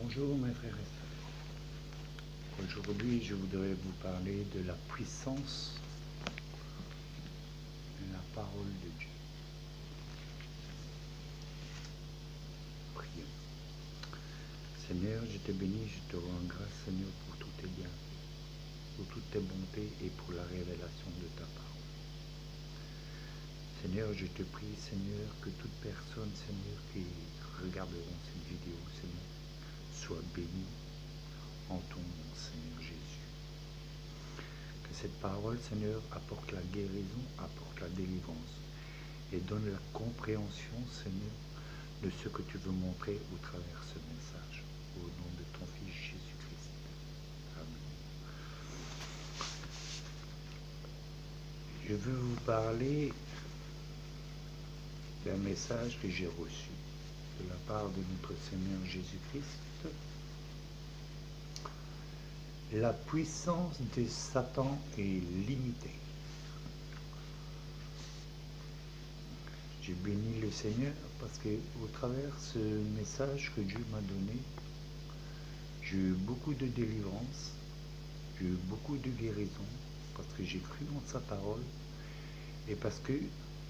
Bonjour mes frères et sœurs. Aujourd'hui, je voudrais vous parler de la puissance de la parole de Dieu. Prions. Seigneur, je te bénis, je te rends grâce, Seigneur, pour tous tes bienfaits, pour toutes tes bontés et pour la révélation de ta parole. Seigneur, je te prie, Seigneur, que toute personne, Seigneur, qui regarderont cette vidéo, Seigneur, soit bénie en ton nom, Seigneur Jésus. Que cette parole, Seigneur, apporte la guérison, apporte la délivrance et donne la compréhension, Seigneur, de ce que tu veux montrer au travers de ce message. Au nom de ton Fils Jésus-Christ. Amen. Je veux vous parler d'un message que j'ai reçu de la part de notre Seigneur Jésus-Christ. La puissance de Satan est limitée. J'ai béni le Seigneur parce que au travers ce message que Dieu m'a donné, j'ai eu beaucoup de délivrance, j'ai eu beaucoup de guérison parce que j'ai cru en sa parole et parce que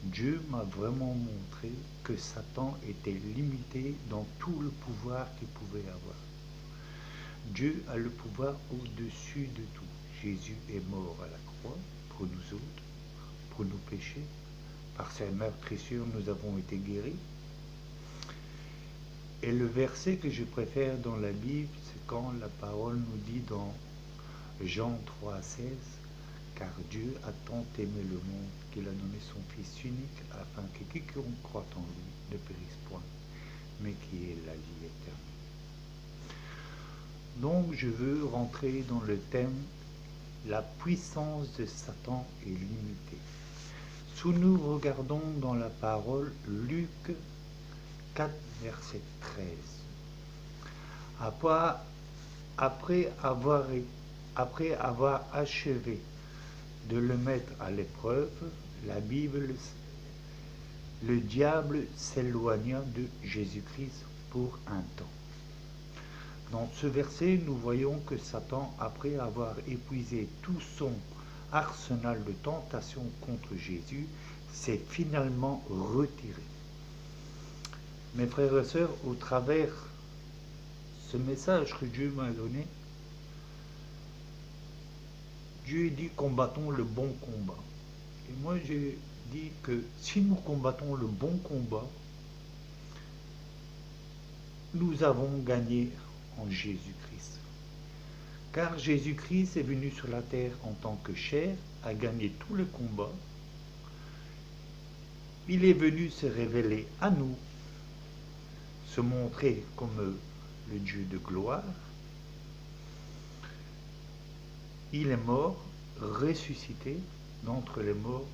Dieu m'a vraiment montré que Satan était limité dans tout le pouvoir qu'il pouvait avoir. Dieu a le pouvoir au-dessus de tout. Jésus est mort à la croix pour nous autres, pour nos péchés. Par sa meurtrissure, nous avons été guéris. Et le verset que je préfère dans la Bible, c'est quand la parole nous dit dans Jean 3,16, « Car Dieu a tant aimé le monde qu'il a donné son Fils unique, afin que quiconque croit en lui ne périsse point, mais qu'il ait la vie éternelle. » Donc je veux rentrer dans le thème « La puissance de Satan est limitée ». Si nous regardons dans la parole Luc 4, verset 13, après avoir achevé de le mettre à l'épreuve, la Bible, le diable s'éloigna de Jésus-Christ pour un temps. Dans ce verset, nous voyons que Satan, après avoir épuisé tout son arsenal de tentation contre Jésus, s'est finalement retiré. Mes frères et sœurs, au travers ce message que Dieu m'a donné, Dieu dit combattons le bon combat. Et moi j'ai dit que si nous combattons le bon combat, nous avons gagné en Jésus-Christ. Car Jésus-Christ est venu sur la terre en tant que chair, a gagné tous les combats. Il est venu se révéler à nous, se montrer comme le Dieu de gloire. Il est mort, ressuscité d'entre les morts,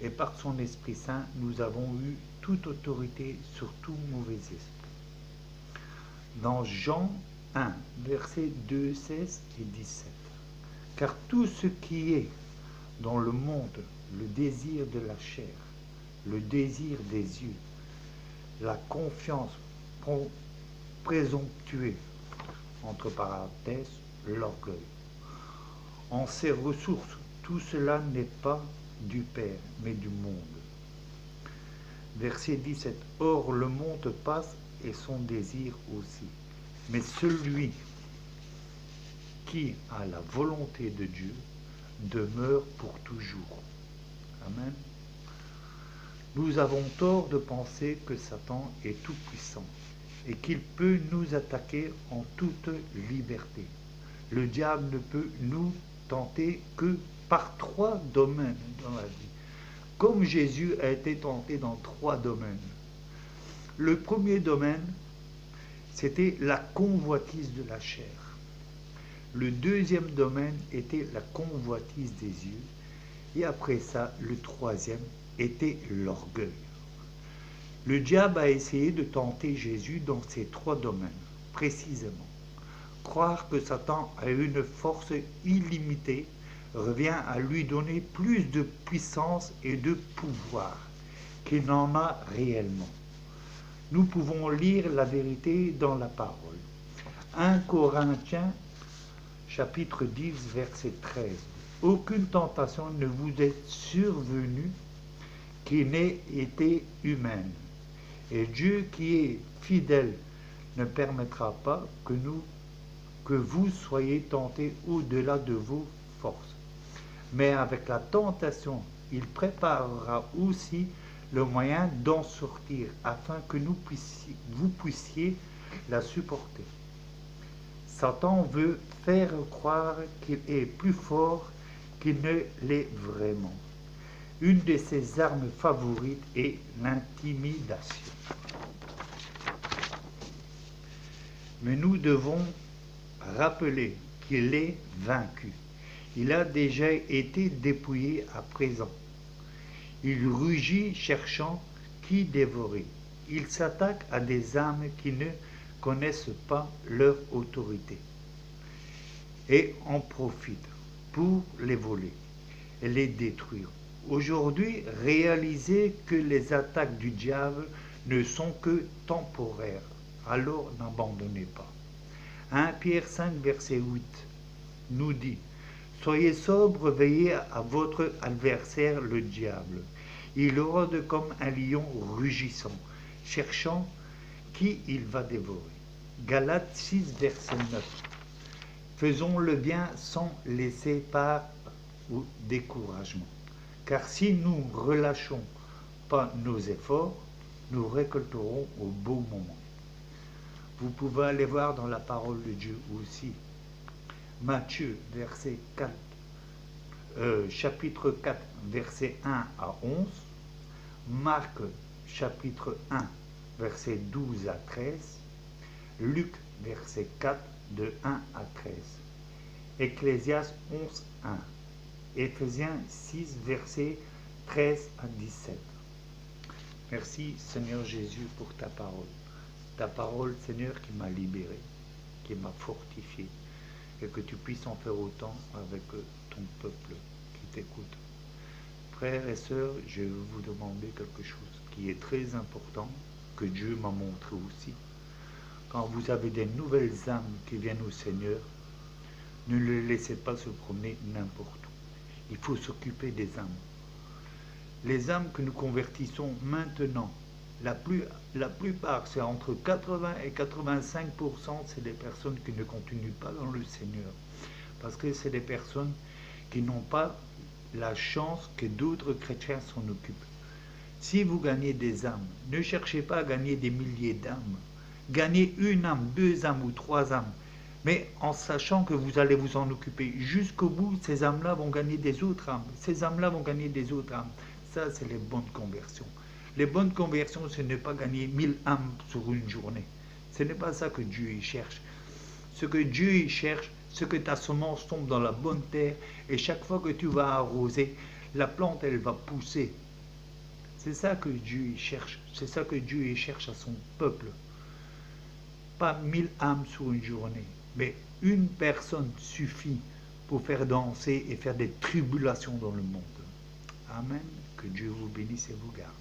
et par son Esprit Saint, nous avons eu toute autorité sur tout mauvais esprit. Dans Jean 1, versets 2, 16 et 17. Car tout ce qui est dans le monde, le désir de la chair, le désir des yeux, la confiance présomptueuse, entre parenthèses, l'orgueil. En ses ressources, tout cela n'est pas du Père, mais du monde. Verset 17. Or, le monde passe et son désir aussi. Mais celui qui a la volonté de Dieu demeure pour toujours. Amen. Nous avons tort de penser que Satan est tout-puissant et qu'il peut nous attaquer en toute liberté. Le diable ne peut nous tenter que par 3 domaines dans la vie. Comme Jésus a été tenté dans 3 domaines. Le premier domaine, c'était la convoitise de la chair. Le deuxième domaine était la convoitise des yeux. Et après ça, le troisième était l'orgueil. Le diable a essayé de tenter Jésus dans ces 3 domaines, précisément. Croire que Satan a une force illimitée revient à lui donner plus de puissance et de pouvoir qu'il n'en a réellement. nous pouvons lire la vérité dans la parole. 1 Corinthiens, chapitre 10, verset 13. Aucune tentation ne vous est survenue qui n'ait été humaine. Et Dieu qui est fidèle ne permettra pas que vous soyez tentés au-delà de vos forces. Mais avec la tentation, il préparera aussi le moyen d'en sortir afin que vous puissiez la supporter. Satan veut faire croire qu'il est plus fort qu'il ne l'est vraiment. Une de ses armes favorites est l'intimidation. Mais nous devons rappeler qu'il est vaincu. Il a déjà été dépouillé à présent. Il rugit cherchant qui dévorer. Il s'attaque à des âmes qui ne connaissent pas leur autorité et en profite pour les voler et les détruire. Aujourd'hui, réalisez que les attaques du diable ne sont que temporaires, alors n'abandonnez pas. 1 Pierre 5, verset 8 nous dit « Soyez sobres, veillez à votre adversaire le diable. Il rôde comme un lion rugissant, cherchant qui il va dévorer. » Galates 6, verset 9. Faisons le bien sans laisser part au découragement. Car si nous ne relâchons pas nos efforts, nous récolterons au beau moment. Vous pouvez aller voir dans la parole de Dieu aussi. Matthieu, chapitre 4, versets 1 à 11. Marc, chapitre 1, versets 12 à 13. Luc, verset 4, de 1 à 13. Ecclésiaste 11, 1. Éphésiens 6, versets 13 à 17. Merci Seigneur Jésus pour ta parole. Ta parole, Seigneur, qui m'a libéré, qui m'a fortifié, et que tu puisses en faire autant avec ton peuple qui t'écoute. Frères et sœurs, je vais vous demander quelque chose qui est très important, que Dieu m'a montré aussi. Quand vous avez des nouvelles âmes qui viennent au Seigneur, ne les laissez pas se promener n'importe où. Il faut s'occuper des âmes. Les âmes que nous convertissons maintenant, la plupart, c'est entre 80 et 85%, c'est des personnes qui ne continuent pas dans le Seigneur. Parce que c'est des personnes qui n'ont pas la chance que d'autres chrétiens s'en occupent. Si vous gagnez des âmes, ne cherchez pas à gagner des milliers d'âmes. Gagnez une âme, 2 âmes ou 3 âmes. Mais en sachant que vous allez vous en occuper jusqu'au bout, ces âmes-là vont gagner des autres âmes. Ces âmes-là vont gagner des autres âmes. Ça, c'est les bonnes conversions. Les bonnes conversions, ce n'est pas gagner 1000 âmes sur une journée. Ce n'est pas ça que Dieu y cherche. Ce que Dieu y cherche, c'est que ta semence tombe dans la bonne terre et chaque fois que tu vas arroser, la plante, elle va pousser. C'est ça que Dieu y cherche. C'est ça que Dieu y cherche à son peuple. Pas 1000 âmes sur une journée, mais une personne suffit pour faire danser et faire des tribulations dans le monde. Amen. Que Dieu vous bénisse et vous garde.